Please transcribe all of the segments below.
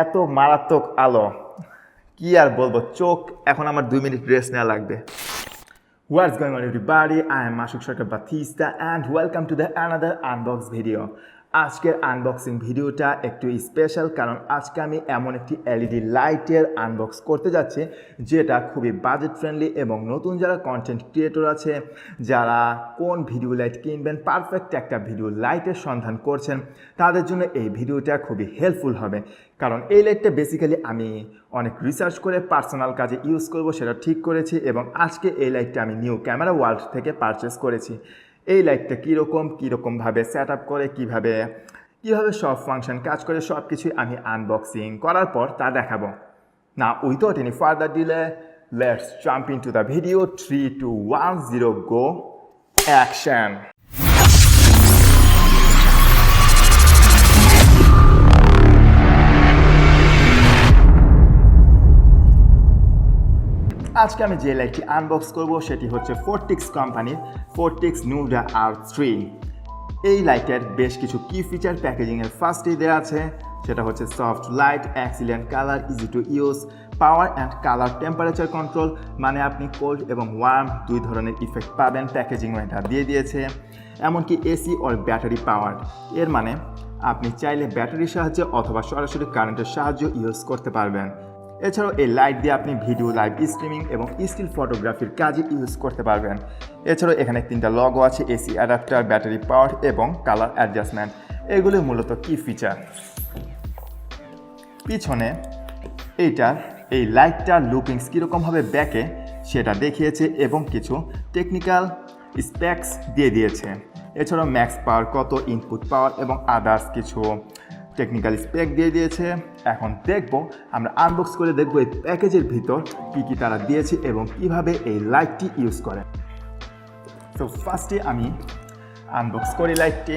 এত মারাত্মক আলো কি আর বলবো, চোখ এখন আমার 2 মিনিট রেস্ট নেওয়া লাগবে। What's going on everybody? I am Masuk Sarker Batista and welcome to the another unbox video. আজকের আনবক্সিং ভিডিওটা একটু স্পেশাল কারণ আজকে আমি এমন একটি এলইডি লাইটের আনবক্স করতে যাচ্ছি যেটা খুবই বাজেট ফ্রেন্ডলি এবং নতুন যারা কন্টেন্ট ক্রিয়েটর আছে, যারা কোন ভিডিও লাইট কিনবেন, পারফেক্ট একটা ভিডিও লাইটের সন্ধান করছেন, তাদের জন্য এই ভিডিওটা খুবই হেল্পফুল হবে। কারণ এই লাইটটা বেসিক্যালি আমি অনেক রিসার্চ করে পার্সোনাল কাজে ইউজ করব সেটা ঠিক করেছি এবং আজকে এই লাইটটা আমি নিউ ক্যামেরা ওয়ার্ল্ড থেকে পারচেস করেছি। এই লাইটটা কীরকমভাবে সেট আপ করে, কীভাবে সব ফাংশন কাজ করে, সব কিছুই আমি আনবক্সিং করার পর তা দেখাবো। না without any further delay, let's jump into the video. 3, 2, 1, 0 go, action. আজকে আমি যে লাইটটি আনবক্স করব সেটি হচ্ছে Phottix কোম্পানির Phottix Nuada R3। এই লাইটের বেশ কিছু কি ফিচার প্যাকেজিংয়ের ফার্স্টেই দেওয়া আছে, সেটা হচ্ছে soft light, excellent colour, easy to use, power and colour temperature control, মানে আপনি কোল্ড এবং ওয়ার্ম দুই ধরনের ইফেক্ট পাবেন, প্যাকেজিংও এটা দিয়ে দিয়েছে। এমনকি এসি অর ব্যাটারি পাওয়ার, এর মানে আপনি চাইলে ব্যাটারির সাহায্যে অথবা সরাসরি কারেন্টের সাহায্যে ইউজ করতে পারবেন। এছাড়াও এই লাইট দিয়ে আপনি ভিডিও লাইভ স্ট্রিমিং এবং স্টিল ফটোগ্রাফির কাজে ইউজ করতে পারবেন। এছাড়াও এখানে 3টা লগো আছে, এসি অ্যাডাপ্টার, ব্যাটারি পাওয়ার এবং কালার অ্যাডজাস্টমেন্ট। এগুলো মূলত কি ফিচার। পিছনে এই লাইটটার লুকিংস কীরকম হবে ব্যাকে সেটা দেখিয়েছে এবং কিছু টেকনিক্যাল স্পেক্স দিয়ে দিয়েছে। এছাড়াও ম্যাক্স পাওয়ার কত, ইনপুট পাওয়ার এবং আদার্স কিছু টেকনিক্যাল স্পেক দিয়ে দিয়েছে। এখন আমরা আনবক্স করে দেখব এই প্যাকেজের ভিতর কি তারা দিয়েছে এবং কিভাবে এই লাইটটি ইউজ করে। তো ফার্স্টে আমি আনবক্স করি লাইটটি।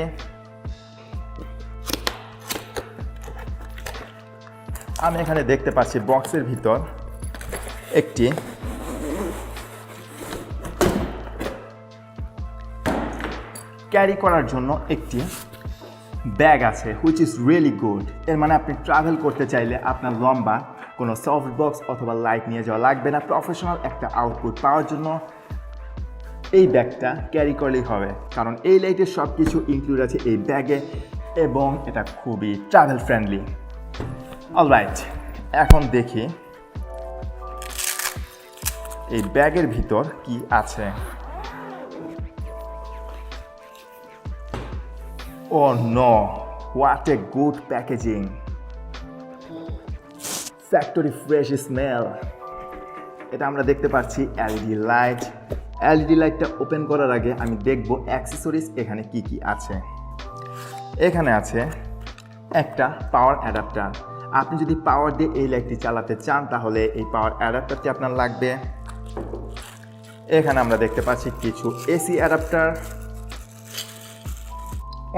আমি এখানে দেখতে পাচ্ছি বক্সের ভিতর একটি ক্যারি করার জন্য একটি ব্যাগ আছে, হুইচ ইজ রিয়েলি গুড। এর মানে আপনি ট্রাভেল করতে চাইলে আপনার লম্বা কোনো সফট বক্স অথবা লাইট নিয়ে যাওয়া লাগবে না। প্রফেশনাল একটা আউটপুট পাওয়ার জন্য এই ব্যাগটা ক্যারি করলেই হবে, কারণ এই লাইটের সব কিছু ইনক্লুড আছে এই ব্যাগে এবং এটা খুবই ট্রাভেল ফ্রেন্ডলি। অলরাইট, এখন দেখি এই ব্যাগের ভিতর কি আছে। Oh no, what a good packaging. Factory fresh smell. এটা আমরা দেখতে পাচ্ছি এলইডি লাইট। এলইডি লাইটটা ওপেন করার আগে আমি দেখব অ্যাক্সেসরিজ এখানে কি আছে। এখানে আছে একটা পাওয়ার অ্যাডাপ্টার। আপনি যদি পাওয়ার দিয়ে এই লাইটটি চালাতে চান তাহলে এই পাওয়ার অ্যাডাপ্টারটি আপনার লাগবে। এখানে আমরা দেখতে পাচ্ছি কিছু এসি অ্যাডাপ্টার।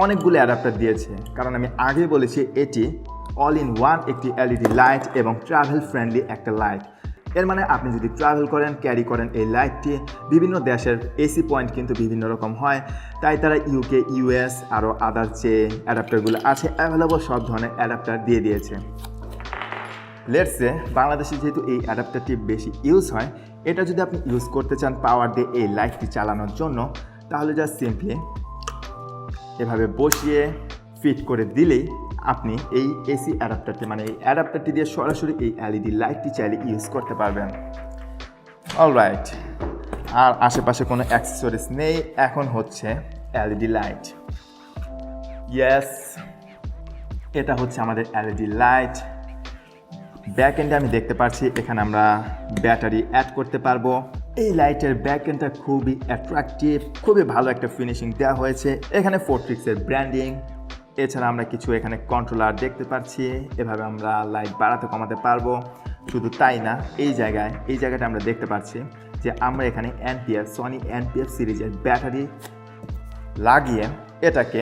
অনেকগুলো অ্যাডাপ্টার দিয়েছে কারণ আমি আগেই বলেছি এটি অল ইন ওয়ান একটি এলইডি লাইট এবং ট্রাভেল ফ্রেন্ডলি একটা লাইট। এর মানে আপনি যদি ট্রাভেল করেন, ক্যারি করেন এই লাইটটি, বিভিন্ন দেশের এসি পয়েন্ট কিন্তু বিভিন্ন রকম হয়, তাই তারা ইউকে, ইউএস আরও আদার যে অ্যাডাপ্টারগুলো আছে অ্যাভেলেবল সব ধরনের অ্যাডাপ্টার দিয়ে দিয়েছে। লেটসে বাংলাদেশে যেহেতু এই অ্যাডাপ্টারটি বেশি ইউজ হয়, এটা যদি আপনি ইউজ করতে চান পাওয়ার দিয়ে এই লাইটটি চালানোর জন্য, তাহলে জাস্ট সিম্পলি এভাবে বসিয়ে ফিট করে দিলেই আপনি এই এসি অ্যাডাপ্টারটি, মানে এই অ্যাডাপ্টারটি দিয়ে সরাসরি এই এলইডি লাইটটি চাইলে ইউজ করতে পারবেন। অলরাইট, আর আশেপাশে কোনো অ্যাক্সেসরিজ নেই, এখন হচ্ছে এলইডি লাইট। ইয়েস, এটা হচ্ছে আমাদের এলইডি লাইট। ব্যাক এন্ডে আমি দেখতে পাচ্ছি এখানে আমরা ব্যাটারি অ্যাড করতে পারবো। এই লাইটের ব্যাক এন্ডটা খুবই অ্যাট্রাকটিভ, খুবই ভালো একটা ফিনিশিং দেওয়া হয়েছে। এখানে ফোরট্রিক্সের ব্র্যান্ডিং, এছাড়া আমরা কিছু এখানে কন্ট্রোলার দেখতে পাচ্ছি, এভাবে আমরা লাইট বাড়াতে কমাতে পারবো। শুধু তাই না, এই জায়গাটা আমরা দেখতে পাচ্ছি যে আমরা এখানে সনি এনপিএফ সিরিজের ব্যাটারি লাগিয়ে এটাকে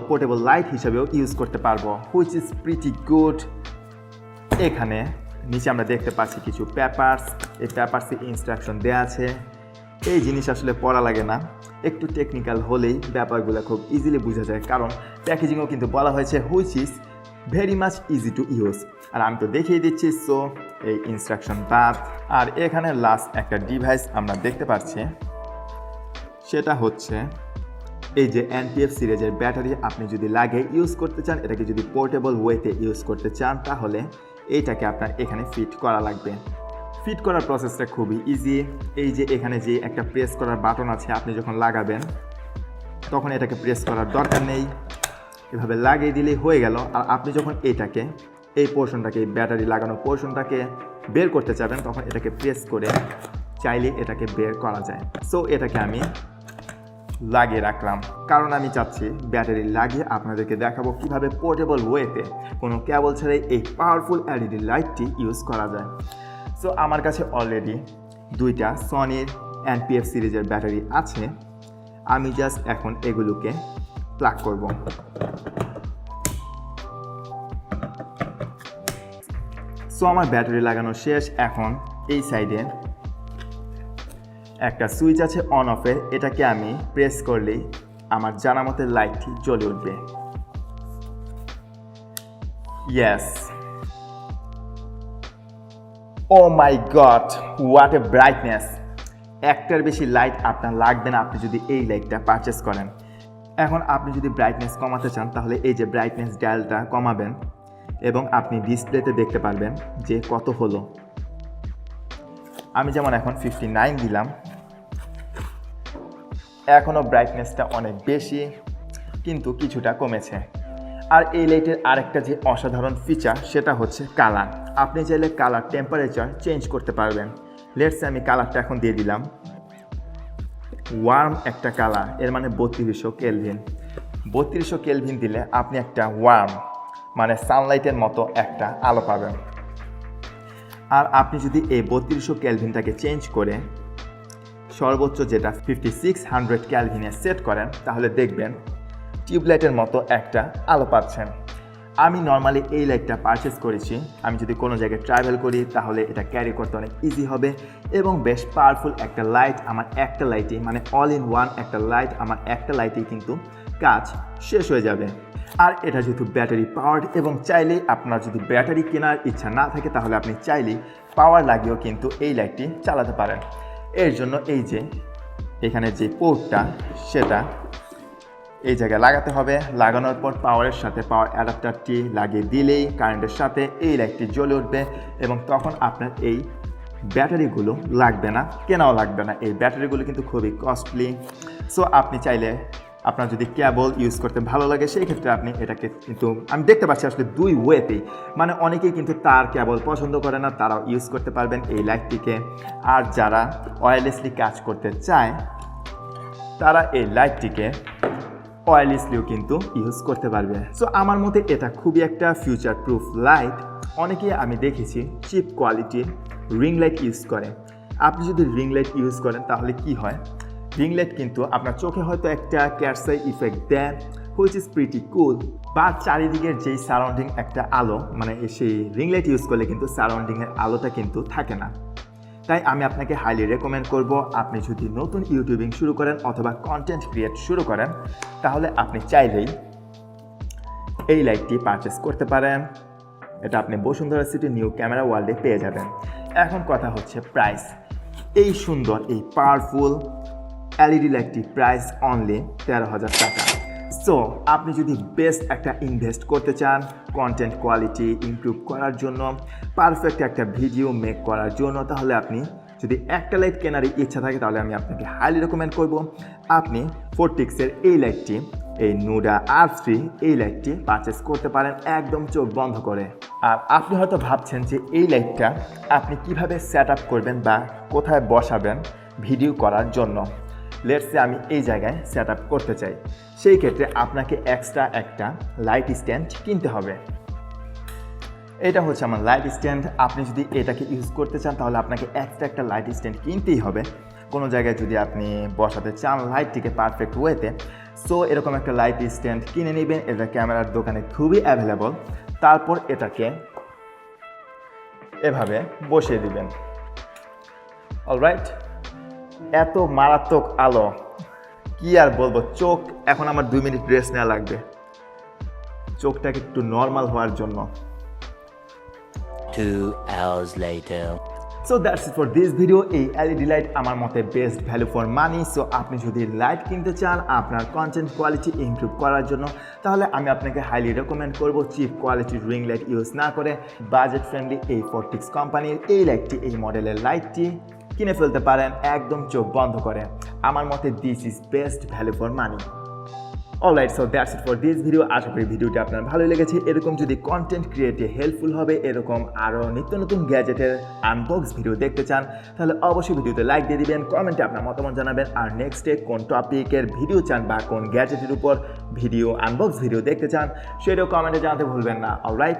পোর্টেবল লাইট হিসেবেও ইউজ করতে পারবো, হুইচ ইজ প্রিটি গুড। এখানে নিচে আমরা দেখতে পাচ্ছি কিছু পেপারস, এই পেপারসে ইনস্ট্রাকশন দেওয়া আছে। এই জিনিস আসলে পড়া লাগে না, একটু টেকনিক্যাল হলেই ব্যাপারগুলো খুব ইজিলি বোঝা যায়, কারণ প্যাকেজিংও কিন্তু বলা হয়েছে which is very much easy to use. আর আমি তো দেখিয়ে দিচ্ছি, সো এই ইনস্ট্রাকশন বাদ। আর এখানে লাস্ট একটা ডিভাইস আমরা দেখতে পাচ্ছি, সেটা হচ্ছে এই যে NPF সিরিজের ব্যাটারি। আপনি যদি লাগে ইউজ করতে চান, এটাকে যদি পোর্টেবল ওয়েতে ইউজ করতে চান, তাহলে এইটাকে আপনার এখানে ফিট করা লাগবে। ফিট করার প্রসেসটা খুবই ইজি। এই যে এখানে যে একটা প্রেস করার বাটন আছে, আপনি যখন লাগাবেন তখন এটাকে প্রেস করার দরকার নেই, এভাবে লাগিয়ে দিলেই হয়ে গেল। আর আপনি যখন এটাকে এই পোর্শনটাকে, এই ব্যাটারি লাগানো পোর্শনটাকে বের করতে চাবেন, তখন এটাকে প্রেস করে চাইলে এটাকে বের করা যায়। সো এটাকে আমি লাগিয়ে রাখলাম, কারণ আমি চাচ্ছি ব্যাটারি লাগিয়ে আপনাদেরকে দেখাবো কিভাবে পোর্টেবল ওয়েতে কোনো কেবল ছাড়াই এই পাওয়ারফুল LED লাইটটি ইউজ করা যায়। সো আমার কাছে অলরেডি দুইটা সনির NPF সিরিজের ব্যাটারি আছে। আমি জাস্ট এখন এগুলোকে প্লাগ করব। সো আমার ব্যাটারি লাগানো শেষ। এখন এই সাইডে একটা সুইচ আছে অন অফের, এটাকে আমি প্রেস করলেই আমার জানা মতে লাইটটি জ্বলে উঠবে। Yes, oh my god, what a brightness! একটার বেশি লাইট আপনার লাগবে না আপনি যদি এই লাইটটা পারচেস করেন। এখন আপনি যদি ব্রাইটনেস কমাতে চান, তাহলে এই যে ব্রাইটনেস ডায়ালটা কমাবেন এবং আপনি ডিসপ্লেতে দেখতে পারবেন যে কত হলো। আমি যেমন এখন 59 দিলাম, এখনও ব্রাইটনেসটা অনেক বেশি, কিন্তু কিছুটা কমেছে। আর এই লাইটের আরেকটা যে অসাধারণ ফিচার, সেটা হচ্ছে কালার। আপনি চাইলে কালার টেম্পারেচার চেঞ্জ করতে পারবেন। লেটস আমি কালারটা এখন দিয়ে দিলাম ওয়ার্ম একটা কালার, এর মানে 3200 কেলভিন। 3200 কেলভিন দিলে আপনি একটা ওয়ার্ম মানে সানলাইটের মতো একটা আলো পাবেন। আর আপনি যদি এই 3200 কেলভিনটাকে চেঞ্জ করে সর্বোচ্চ যেটা 5600 ক্যালভিনে সেট করেন, তাহলে দেখবেন টিউবলাইটের মতো একটা আলো পাচ্ছেন। আমি নর্মালি এই লাইটটা পারচেস করেছি। আমি যদি কোনো জায়গায় ট্রাভেল করি, তাহলে এটা ক্যারি করতে অনেক ইজি হবে এবং বেশ পাওয়ারফুল একটা লাইট। আমার একটা লাইটেই, মানে অল ইন ওয়ান একটা লাইট, আমার একটা লাইটেই কিন্তু কাজ শেষ হয়ে যাবে। আর এটা যেহেতু ব্যাটারি পাওয়ার্ড, এবং চাইলেই আপনার যদি ব্যাটারি কেনার ইচ্ছা না থাকে, তাহলে আপনি চাইলেই পাওয়ার লাগিয়েও কিন্তু এই লাইটটি চালাতে পারেন। এর জন্য এই যে এখানে যে পোর্টটা, সেটা এই জায়গায় লাগাতে হবে। লাগানোর পর পাওয়ারের সাথে পাওয়ার অ্যাডাপ্টারটি লাগিয়ে দিলেই কারেন্টের সাথে এই লাইটটি জ্বলে উঠবে এবং তখন আপনার এই ব্যাটারিগুলো লাগবে না, কেনাও লাগবে না। এই ব্যাটারিগুলো কিন্তু খুবই কস্টলি। সো আপনি চাইলে, আপনার যদি কেবল ইউজ করতে ভালো লাগে, সেই ক্ষেত্রে আপনি এটাকে কিন্তু আমি দেখতে পাচ্ছি আসলে দুই ওয়েতেই, মানে অনেকেই কিন্তু তার কেবল পছন্দ করে না, তারাও ইউজ করতে পারবেন এই লাইটটিকে। আর যারা ওয়্যারলেসলি কাজ করতে চায়, তারা এই লাইটটিকে ওয়্যারলেসলিও কিন্তু ইউজ করতে পারবে। সো আমার মতে এটা খুবই একটা ফিউচার প্রুফ লাইট। অনেকেই আমি দেখেছি চিপ কোয়ালিটির রিং লাইট ইউজ করে। আপনি যদি রিং লাইট ইউজ করেন, তাহলে কি হয়, রিং লাইট কিন্তু আপনার চোখে হয়তো একটা ক্যাটস-আই ইফেক্ট দেয়, হুইচ ইজ প্রিটি কুল, বা চারিদিকের যেই সারাউন্ডিং একটা আলো, মানে সেই রিং লাইট ইউজ করলে কিন্তু সারাউন্ডিংয়ের আলোটা কিন্তু থাকে না। তাই আমি আপনাকে হাইলি রেকমেন্ড করব, আপনি যদি নতুন ইউটিউবিং শুরু করেন অথবা কন্টেন্ট ক্রিয়েট শুরু করেন, তাহলে আপনি চাইলেই এই লাইটটি পারচেস করতে পারেন। এটা আপনি বসুন্ধরা সিটি নিউ ক্যামেরা ওয়ার্ল্ডে পেয়ে যাবেন। এখন কথা হচ্ছে প্রাইস। এই সুন্দর, এই পাওয়ারফুল LED লাইটটি প্রাইস অনলি 13,000 টাকা। সো আপনি যদি বেস্ট একটা ইনভেস্ট করতে চান, কন্টেন্ট কোয়ালিটি ইমপ্রুভ করার জন্য, পারফেক্ট একটা ভিডিও মেক করার জন্য, তাহলে আপনি যদি একটা লাইট কেনার ইচ্ছা থাকে, তাহলে আমি আপনাকে হাইলি রেকমেন্ড করব আপনি ফোরটিক্সের এই লাইটটি, এই নুডা R3 এই লাইটটি পারচেস করতে পারেন একদম চোখ বন্ধ করে। আর আপনি হয়তো ভাবছেন যে এই লাইটটা আপনি কিভাবে সেট আপ করবেন বা কোথায় বসাবেন ভিডিও করার জন্য। লেটস সে আমি এই জায়গায় সেট আপ করতে চাই, সেই ক্ষেত্রে আপনাকে এক্সট্রা একটা লাইট স্ট্যান্ড কিনতে হবে। এটা হচ্ছে আমার লাইট স্ট্যান্ড। আপনি যদি এটাকে ইউজ করতে চান, তাহলে আপনাকে এক্সট্রা একটা লাইট স্ট্যান্ড কিনতেই হবে কোনো জায়গায় যদি আপনি বসাতে চান লাইটটিকে পারফেক্ট ওয়েতে। সো এরকম একটা লাইট স্ট্যান্ড কিনে নেবেন, এটা ক্যামেরার দোকানে খুবই অ্যাভেলেবল। তারপর এটাকে এভাবে বসিয়ে দিবেন। অলরাইট, এত মারাত্মক আলো, কি আর বলবো, চোখ এখন আমার 2 মিনিট রেস্ট নেওয়া লাগবে। চোখটাকে একটু নর্মাল হওয়ার জন্য। 2 hours later. So that's it for this video. এই এলইডি লাইট আমার মতে best value for money. So আপনি যদি লাইট কিনতে চান আপনার কন্টেন্ট কোয়ালিটি ইমপ্রুভ করার জন্য, তাহলে আমি আপনাকে হাইলি রেকমেন্ড করব চিপ কোয়ালিটির রিং লাইট ইউজ না করে বাজেট ফ্রেন্ডলি এই ফরটিক্স কোম্পানির এই লাইটটি, এই মডেলের লাইটটি কিনে ফেলতে পারেন একদম চোখ বন্ধ করে। আমার মতে this is best value for money. Alright, so that's it for this video. আশা করি ভিডিওটি আপনার ভালো লেগেছে। এরকম যদি কন্টেন্ট ক্রিয়েটে হেল্পফুল হবে, এরকম আরও নিত্য নতুন গ্যাজেটের আনবক্স ভিডিও দেখতে চান, তাহলে অবশ্যই ভিডিওতে লাইক দিয়ে দিবেন, কমেন্টে আপনার মতামত জানাবেন। আর নেক্সটে কোন টপিকের ভিডিও চান বা কোন গ্যাজেটের উপর ভিডিও আনবক্স ভিডিও দেখতে চান সেটাও কমেন্টে জানাতে ভুলবেন না। Alright,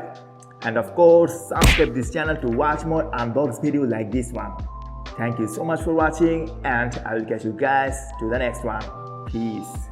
and of course subscribe this channel to watch more unbox video like this one. Thank you so much for watching, and I will catch you guys to the next one. Peace.